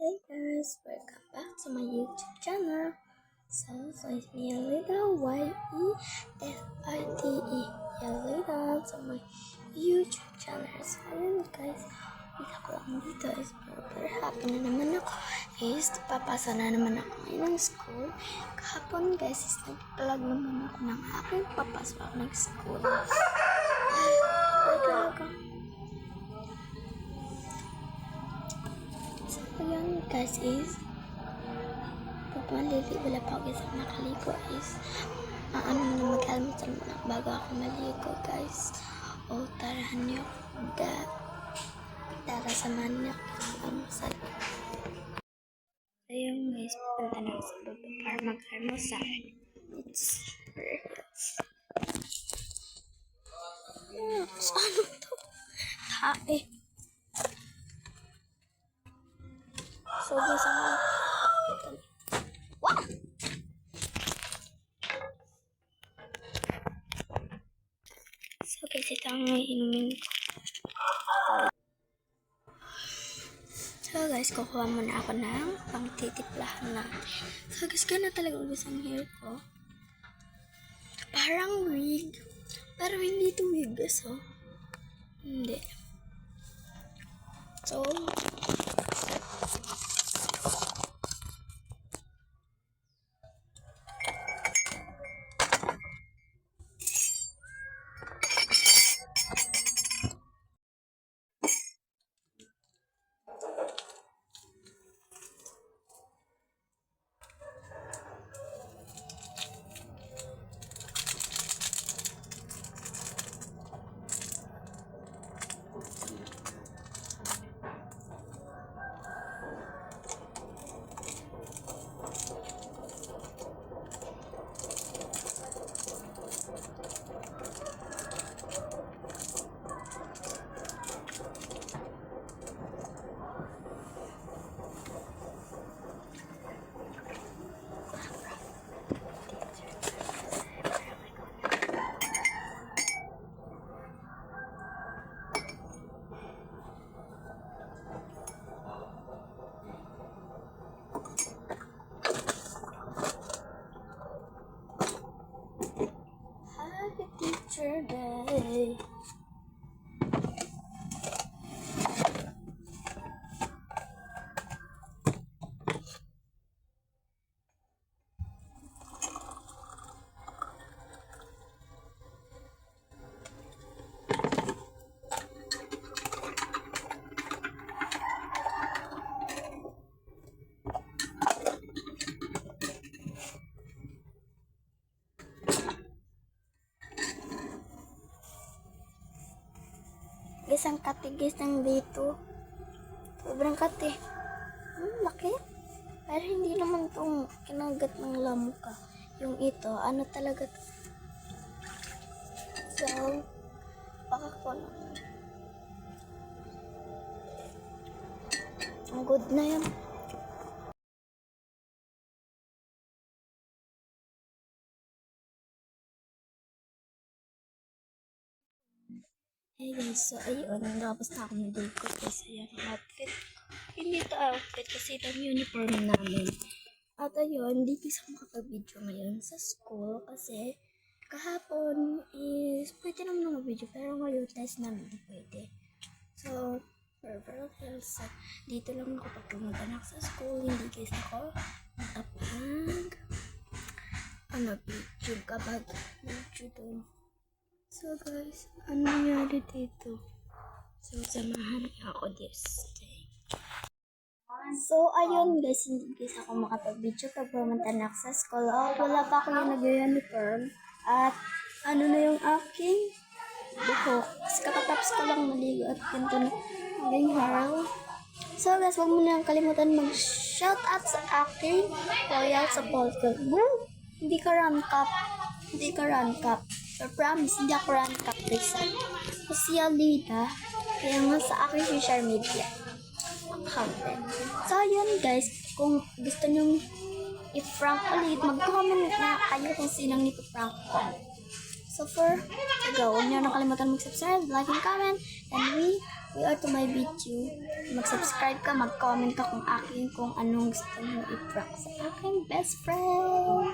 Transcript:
Hey guys, welcome back to my YouTube channel. So it's me Yelida, Y-E-F-I-D-E, Yelida to my YouTube channel. So ayun guys, kita ko lang dito is super happy na naman ako. Papasa na naman ako ngayon ng school. Kahapon guys is nag-vlog naman ako ng aking papasok ng school. Ayan guys is pagmalili wala pa ako isang nakaligo is ano na mag-almusal muna bago ako maligo guys. O tarahan niyo tara samahan niyo ako almusal. Ayun guys, punta na ako sa baba para mag-almusal. It's perfect. Ano to? Tae. So guys, ito ang inumin ko. So guys, kukuha muna ako ng pangtitiplahan natin. So guys, gano'n talaga ubos ang hair ko. Parang wig. Pero hindi ito wig guys, oh. Hindi. So, happy teacher day. Guys, ang katigis ng dito. Sobrang kati. Laki. Pero hindi naman itong kinagat ng lamuka. Yung ito, ano talaga to. So, baka ko naman. Ang good na yan. Hey guys, so ayun, tapos na ako naligo guys. Ayan ang outfit. Hindi ito outfit kasi ito ang uniform namin. At ayun, hindi kasi makapag-video ngayon sa school kasi kahapon is pwede naman ng video pero ngayon test namin hindi pwede. So, so dito lang ako pag pumunta sa school, hindi guys ako nakapag video kapag video doon. So guys, ano nangyari dito? So, samahan niyo ako this day. So, ayun guys, hindi guys ako makapag-video pag pumunta na ako sa school. Wala pa ako yung nag-uniform. At ano na yung aking buhok. Kasi kakatapos ko lang maligo at ganito na aking hair. So guys, huwag mo na kalimutan mag-shout out sa aking royal support. Hindi ka rank up. So, promise, hindi ako rank up guys. Kasi Alita, kaya nga sa aking social media account. So, yun guys, kung gusto nyong i-prank ulit, mag-comment na kayo kung sinang ipaprank ko. So, for to go, huwag nyo nakalimutan mag-subscribe, like, and comment, and we you are to my video, mag-subscribe ka, mag-comment ka kung anong gusto mo i-prank sa aking best friend.